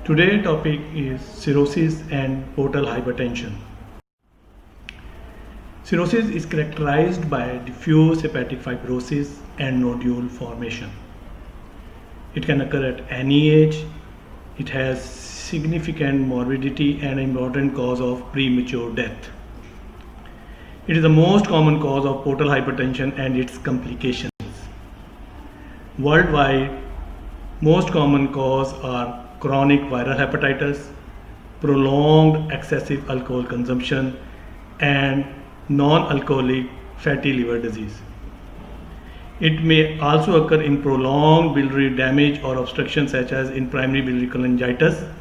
Today's topic is cirrhosis and portal hypertension. Cirrhosis is characterized by diffuse hepatic fibrosis and nodule formation. It can occur at any age. It has significant morbidity and an important cause of premature death. It is the most common cause of portal hypertension and its complications. Worldwide, most common causes are chronic viral hepatitis, prolonged excessive alcohol consumption, and non-alcoholic fatty liver disease. It may also occur in prolonged biliary damage or obstruction, such as in primary biliary cholangitis,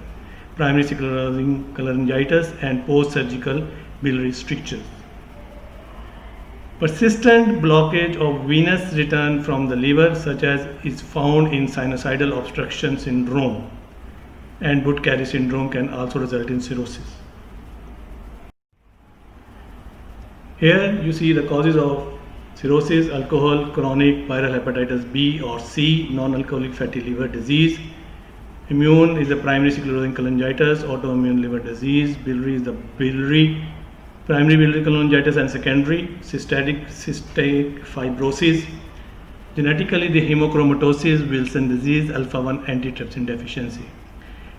primary sclerosing cholangitis, and post-surgical biliary strictures. Persistent blockage of venous return from the liver, such as is found in sinusoidal obstruction syndrome and Budd-Chiari syndrome, can also result in cirrhosis. Here you see the causes of cirrhosis: alcohol, chronic viral hepatitis B or C, non-alcoholic fatty liver disease. Immune is the primary sclerosing cholangitis, autoimmune liver disease. Biliary is the primary biliary cholangitis, and secondary cystic fibrosis. Genetically, the hemochromatosis, Wilson disease, alpha-1 antitrypsin deficiency.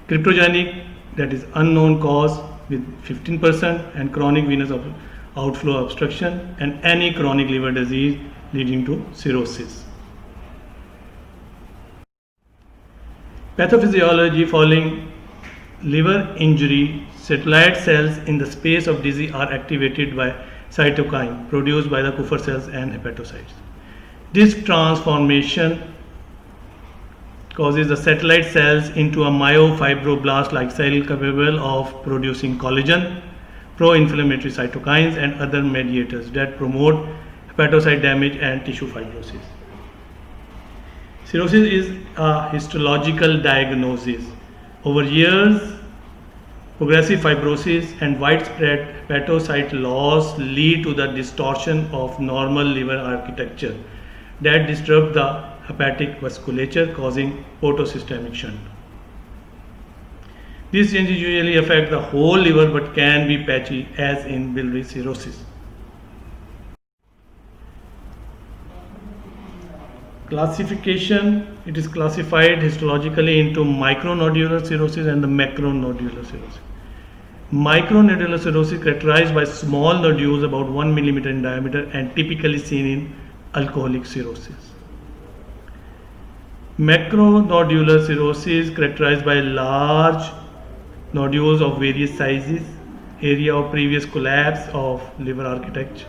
Cryptogenic, that is unknown cause with 15%, and chronic venous outflow obstruction, and any chronic liver disease leading to cirrhosis. Pathophysiology: following liver injury, satellite cells in the space of disease are activated by cytokine produced by the Kupffer cells and hepatocytes. This transformation causes the satellite cells into a myofibroblast-like cell capable of producing collagen, pro-inflammatory cytokines, and other mediators that promote hepatocyte damage and tissue fibrosis. Cirrhosis is a histological diagnosis. Over years, progressive fibrosis and widespread hepatocyte loss lead to the distortion of normal liver architecture that disrupt the hepatic vasculature, causing portosystemic shunt. These changes usually affect the whole liver but can be patchy, as in biliary cirrhosis. Classification: it is classified histologically into micronodular cirrhosis and the macronodular cirrhosis. Micronodular cirrhosis characterized by small nodules about 1 millimeter in diameter and typically seen in alcoholic cirrhosis. Macronodular cirrhosis characterized by large nodules of various sizes, area of previous collapse of liver architecture,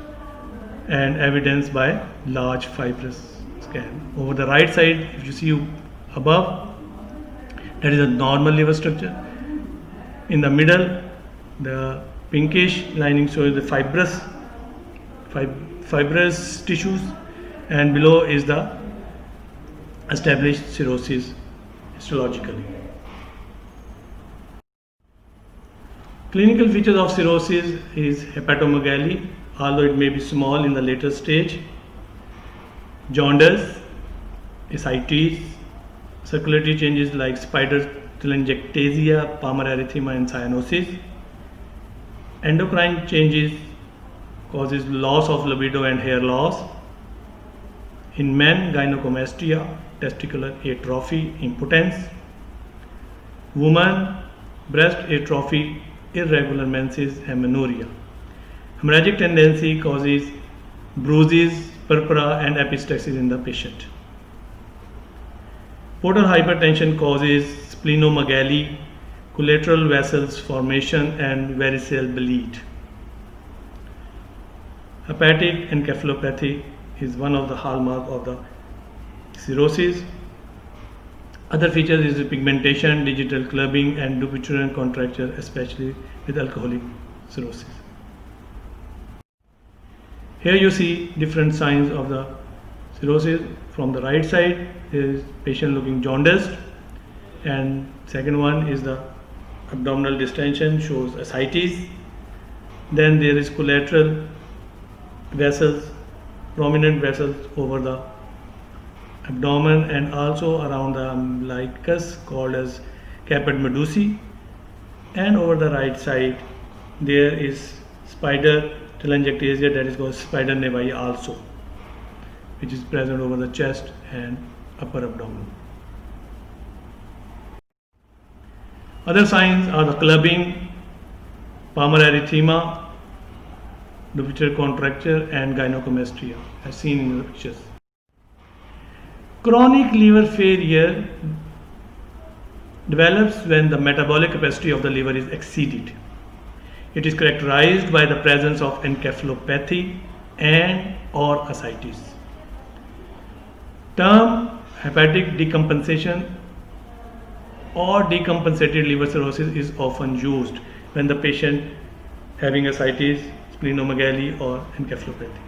and evidenced by large fibrous scan. Over the right side, if you see above, that is a normal liver structure. In the middle, the pinkish lining shows the fibrous tissues, and below is the established cirrhosis histologically. Clinical features of cirrhosis is hepatomegaly, although it may be small in the later stage, jaundice, ascites, circulatory changes like spider telangiectasia, palmar erythema, and cyanosis. Endocrine changes causes loss of libido and hair loss. In men, gynecomastia, testicular atrophy, impotence. Woman, breast atrophy, irregular menses, amenorrhea. Hemorrhagic tendency causes bruises, purpura, and epistaxis in the patient. Portal hypertension causes splenomegaly, collateral vessels formation, and varicose bleed. Hepatic encephalopathy is one of the hallmarks of the cirrhosis. Other features is pigmentation, digital clubbing, and dupuytrenal contracture, especially with alcoholic cirrhosis. Here you see different signs of the cirrhosis. From the right side is patient looking jaundiced, and second one is the abdominal distension, shows ascites. Then there is collateral vessels, prominent vessels over the abdomen and also around the umbilicus, called as caput medusae, and over the right side there is spider telangiectasia, that is called spider nevi also, which is present over the chest and upper abdomen. Other signs are the clubbing, palmar erythema, dubitator contracture, and gynecomastia, as seen in the pictures. Chronic liver failure develops when the metabolic capacity of the liver is exceeded. It is characterized by the presence of encephalopathy and or ascites. Term hepatic decompensation or decompensated liver cirrhosis is often used when the patient having ascites, splenomegaly or encephalopathy.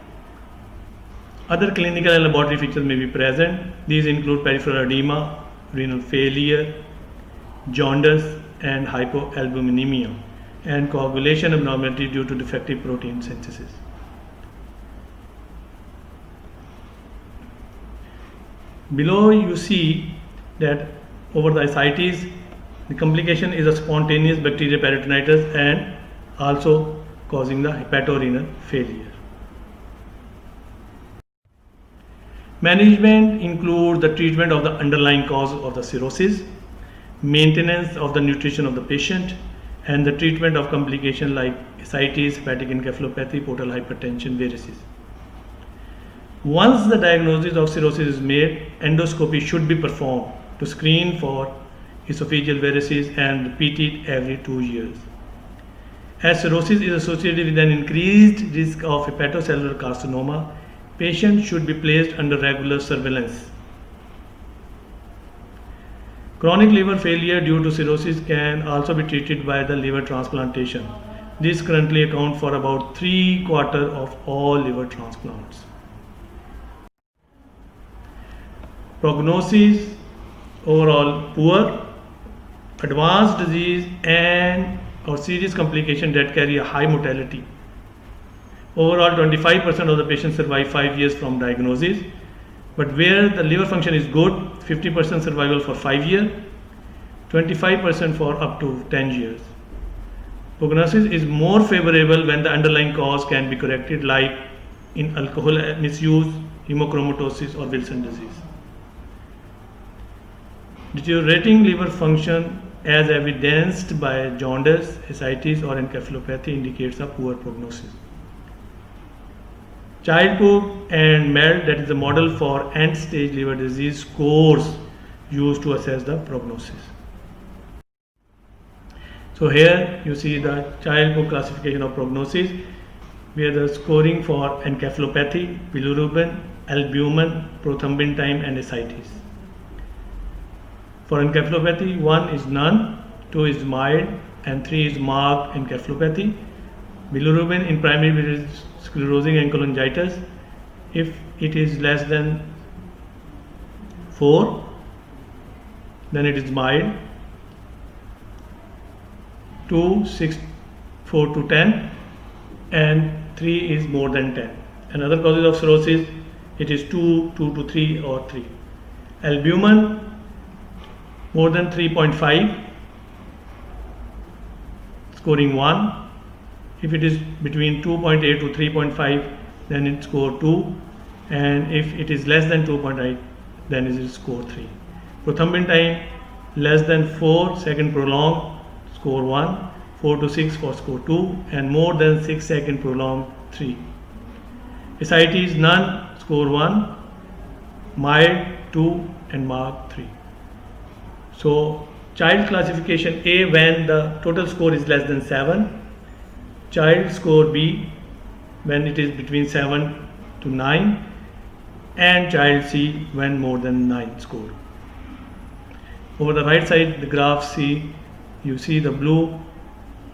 Other clinical and laboratory features may be present. These include peripheral edema, renal failure, jaundice and hypoalbuminemia, and coagulation abnormality due to defective protein synthesis. Below you see that over the ascites, the complication is a spontaneous bacterial peritonitis and also causing the hepatorenal failure. Management includes the treatment of the underlying cause of the cirrhosis, maintenance of the nutrition of the patient, and the treatment of complications like ascites, hepatic encephalopathy, portal hypertension, varices. Once the diagnosis of cirrhosis is made, endoscopy should be performed to screen for esophageal varices and repeat it every 2 years. As cirrhosis is associated with an increased risk of hepatocellular carcinoma, patients should be placed under regular surveillance. Chronic liver failure due to cirrhosis can also be treated by the liver transplantation. This currently accounts for about 3/4 of all liver transplants. Prognosis overall poor, advanced disease and or serious complications that carry a high mortality. Overall, 25% of the patients survive 5 years from diagnosis, but where the liver function is good, 50% survival for 5 years, 25% for up to 10 years. Prognosis is more favorable when the underlying cause can be corrected, like in alcohol misuse, hemochromatosis or Wilson disease. Deteriorating liver function as evidenced by jaundice, ascites or encephalopathy indicates a poor prognosis. Child-Pugh and MELD, that is the model for end-stage liver disease scores used to assess the prognosis. So here you see the Child-Pugh classification of prognosis, where the scoring for encephalopathy, bilirubin, albumin, prothrombin time and ascites. For encephalopathy, 1 is none, 2 is mild and 3 is marked encephalopathy. Bilirubin in primary sclerosing cholangitis, if it is less than 4, then it is mild. 2, 6, 4 to 10, and 3 is more than 10. And other causes of cirrhosis, it is 2 to 3 or 3. Albumin more than 3.5, scoring 1. If it is between 2.8 to 3.5, then it score 2, and if it is less than 2.8, then it is score 3. Prothrombin time less than 4 second prolonged, score 1, 4 to 6 for score 2, and more than 6 second prolonged, 3. Ascites none, score 1, mild 2 and mark 3. So child classification A when the total score is less than 7, child score B when it is between 7 to 9, and child C when more than 9 score. Over the right side, the graph C, you see the blue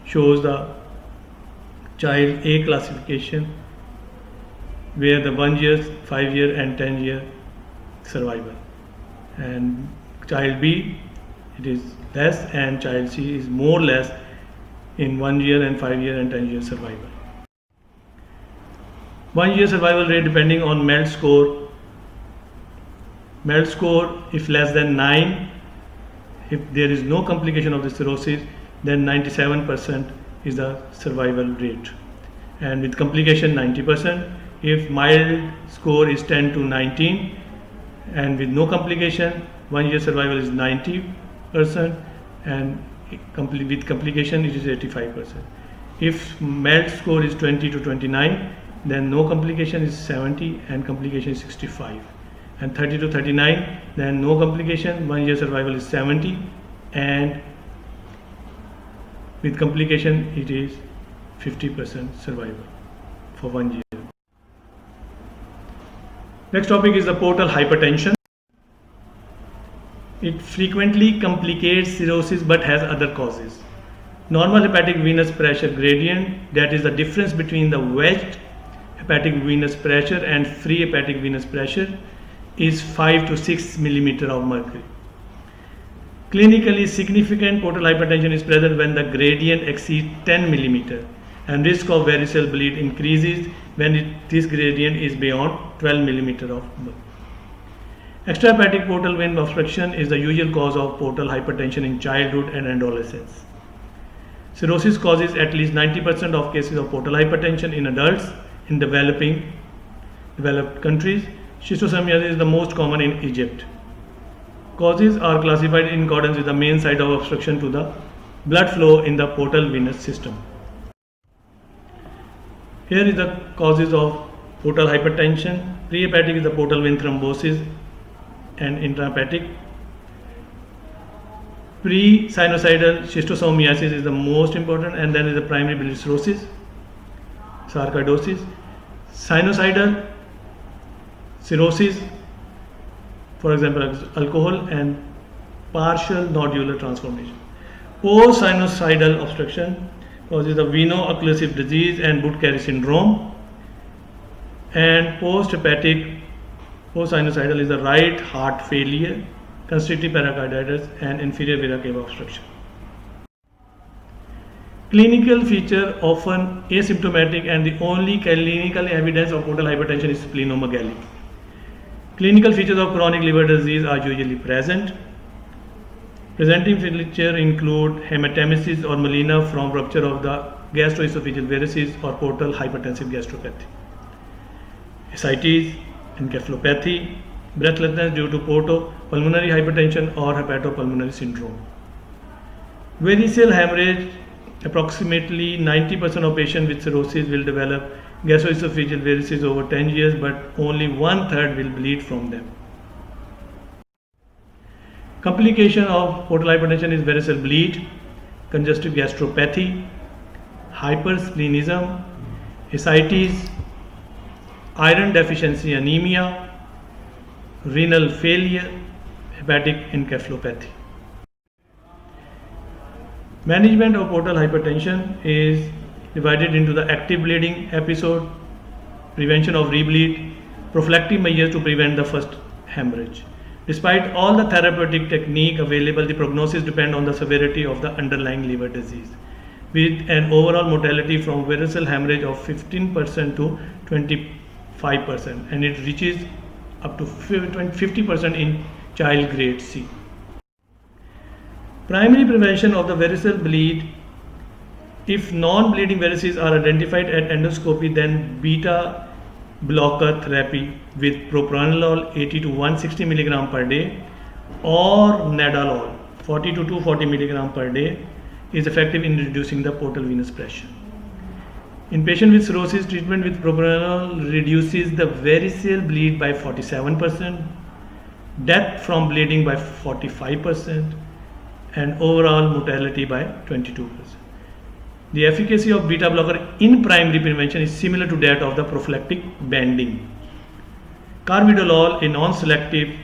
shows the child A classification, where the 1 year, 5 year and 10 year survival, and child B it is less, and child C is more or less in 1 year and 5 year and 10 year survival. 1 year survival rate depending on MELD score. MELD score if less than 9, If there is no complication of the cirrhosis, then 97% is the survival rate, and with complication 90%. If mild score is 10 to 19 and with no complication, 1 year survival is 90%, and with complication it is 85%. If mild score is 20 to 29, then no complication is 70 and complication is 65. And 30 to 39, then no complication, 1 year survival is 70, and with complication it is 50% survival for 1 year. Next topic is the portal hypertension. It frequently complicates cirrhosis but has other causes. Normal hepatic venous pressure gradient, that is the difference between the wedged hepatic venous pressure and free hepatic venous pressure, is 5 to 6 millimeter of mercury. Clinically significant portal hypertension is present when the gradient exceeds 10 millimeter, and risk of varicose bleed increases when this gradient is beyond 12 millimeter of mercury. Extrahepatic portal vein obstruction is the usual cause of portal hypertension in childhood and adolescence. Cirrhosis causes at least 90% of cases of portal hypertension in adults in developed countries. Schistosomiasis is the most common in Egypt. Causes are classified in accordance with the main site of obstruction to the blood flow in the portal venous system. Here is the causes of portal hypertension. Prehepatic is the portal vein thrombosis and intrahepatic. Pre-sinusoidal schistosomiasis is the most important, and then is the primary biliary cirrhosis, sarcoidosis. Sinusoidal cirrhosis, for example, alcohol, and partial nodular transformation. Post-sinusoidal obstruction causes the veno-occlusive disease and Budd-Chiari syndrome. And post-sinusoidal is the right heart failure, constrictive pericarditis, and inferior vena cava obstruction. Clinical feature often asymptomatic, and the only clinical evidence of portal hypertension is splenomegaly. Clinical features of chronic liver disease are usually present. Presenting features include hematemesis or melena from rupture of the gastroesophageal varices or portal hypertensive gastropathy, ascites, encephalopathy, breathlessness due to portopulmonary hypertension or hepatopulmonary syndrome. Variceal hemorrhage, approximately 90% of patients with cirrhosis will develop gastroesophageal varices over 10 years, but only 1/3 will bleed from them. Complication of portal hypertension is variceal bleed, congestive gastropathy, hypersplenism, ascites, iron deficiency anemia, renal failure, hepatic encephalopathy. Management of portal hypertension is divided into the active bleeding episode, prevention of rebleed, prophylactic measures to prevent the first hemorrhage. Despite all the therapeutic technique available, the prognosis depends on the severity of the underlying liver disease, with an overall mortality from variceal hemorrhage of 15% to 25%, and it reaches up to 50% in child grade C. Primary prevention of the variceal bleed: if non-bleeding varices are identified at endoscopy, then beta blocker therapy with propranolol 80 to 160 mg per day or nadolol 40 to 240 mg per day is effective in reducing the portal venous pressure. In patients with cirrhosis, treatment with propranolol reduces the variceal bleed by 47%, death from bleeding by 45%, and overall mortality by 22%. The efficacy of beta blocker in primary prevention is similar to that of the prophylactic banding. Carvedilol, a non-selective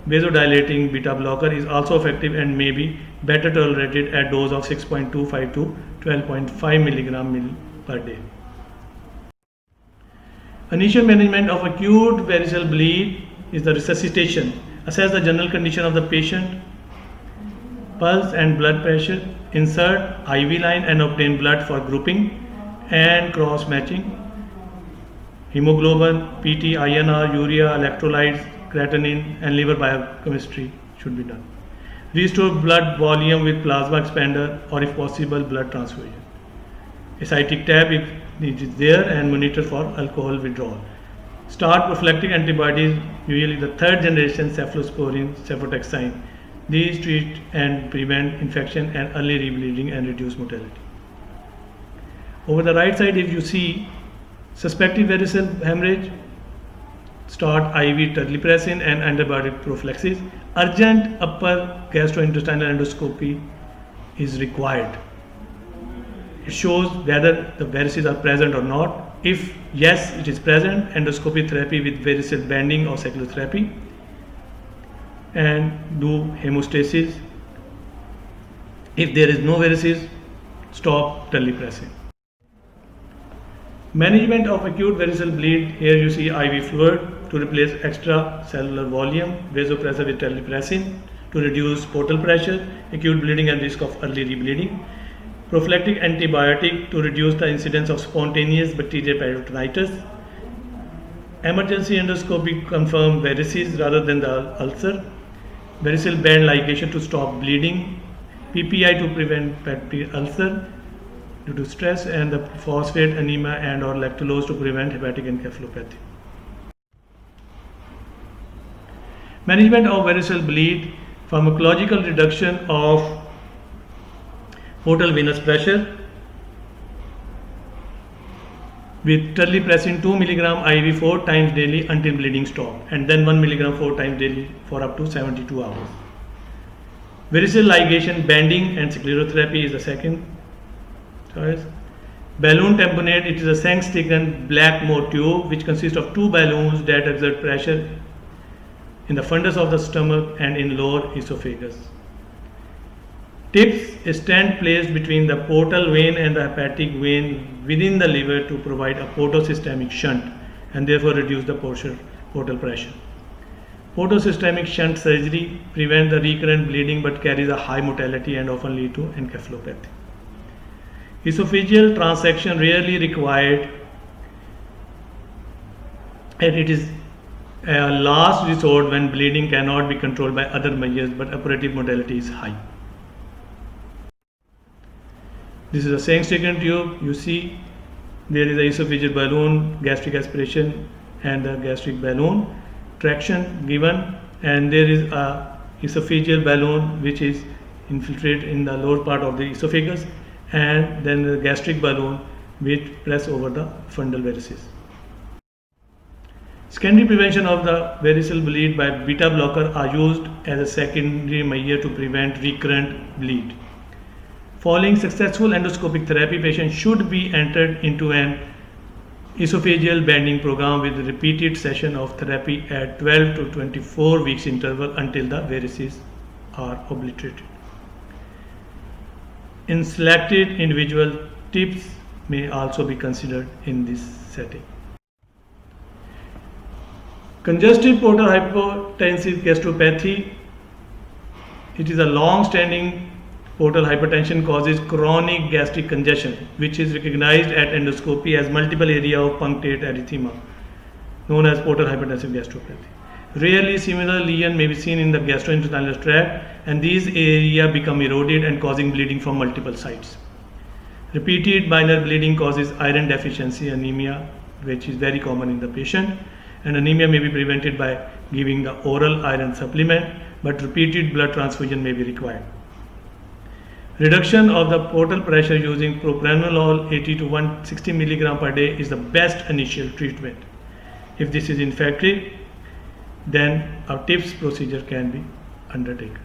vasodilating beta blocker, is also effective and may be better tolerated at dose of 6.25 to 12.5 mg per day. Initial management of acute variceal bleed is the resuscitation. Assess the general condition of the patient, pulse and blood pressure, insert IV line and obtain blood for grouping and cross matching. Hemoglobin, PT, INR, urea, electrolytes, creatinine, and liver biochemistry should be done. Restore blood volume with plasma expander or if possible blood transfusion. Ascitic tab if it is there and monitor for alcohol withdrawal. Start prophylactic antibiotics, usually the third generation cephalosporin, cefotaxime. These treat and prevent infection and early rebleeding and reduce mortality. Over the right side, if you see suspected varicose hemorrhage, start IV terlipressin and antibiotic prophylaxis. Urgent upper gastrointestinal endoscopy is required. It shows whether the varices are present or not. If yes, it is present, endoscopy therapy with varicose banding or cyclotherapy, and do hemostasis. If there is no varices, stop terlipressin. Management of acute variceal bleed. Here you see IV fluid to replace extra cellular volume, vasopressor with terlipressin to reduce portal pressure, acute bleeding and risk of early rebleeding. Prophylactic antibiotic to reduce the incidence of spontaneous bacterial peritonitis. Emergency endoscopy confirm varices rather than the ulcer. Variceal band ligation to stop bleeding. PPI to prevent fatty ulcer due to stress, and the phosphate anemia and or lactulose to prevent hepatic encephalopathy. Management of variceal bleed. Pharmacological reduction of portal venous pressure with terlipressin 2 mg IV 4 times daily until bleeding stop, and then 1 mg 4 times daily for up to 72 hours. Variceal ligation banding and sclerotherapy is the second choice. Balloon tamponade, it is a Sangstickgen Blackmore tube which consists of two balloons that exert pressure in the fundus of the stomach and in lower esophagus. Tips: a stent placed between the portal vein and the hepatic vein within the liver to provide a portosystemic shunt and therefore reduce the portal pressure. Portosystemic shunt surgery prevents the recurrent bleeding but carries a high mortality and often lead to encephalopathy. Esophageal transection rarely required, and it is a last resort when bleeding cannot be controlled by other measures but operative mortality is high. This is a Sangstickgen tube. You see there is a esophageal balloon, gastric aspiration and the gastric balloon, traction given, and there is a esophageal balloon which is infiltrated in the lower part of the esophagus, and then the gastric balloon which press over the fundal varices. Secondary prevention of the variceal bleed by beta blocker are used as a secondary measure to prevent recurrent bleed. Following successful endoscopic therapy, patients should be entered into an esophageal banding program with repeated session of therapy at 12 to 24 weeks interval until the varices are obliterated. In selected individual, tips may also be considered in this setting. Congestive portal hypertensive gastropathy. It is a long-standing portal hypertension causes chronic gastric congestion, which is recognized at endoscopy as multiple area of punctate erythema, known as portal hypertensive gastropathy. Rarely, similar lesion may be seen in the gastrointestinal tract, and these areas become eroded and causing bleeding from multiple sites. Repeated minor bleeding causes iron deficiency anemia, which is very common in the patient, and anemia may be prevented by giving the oral iron supplement, but repeated blood transfusion may be required. Reduction of the portal pressure using propranolol 80 to 160 mg per day is the best initial treatment. If this is ineffective, then a TIPS procedure can be undertaken.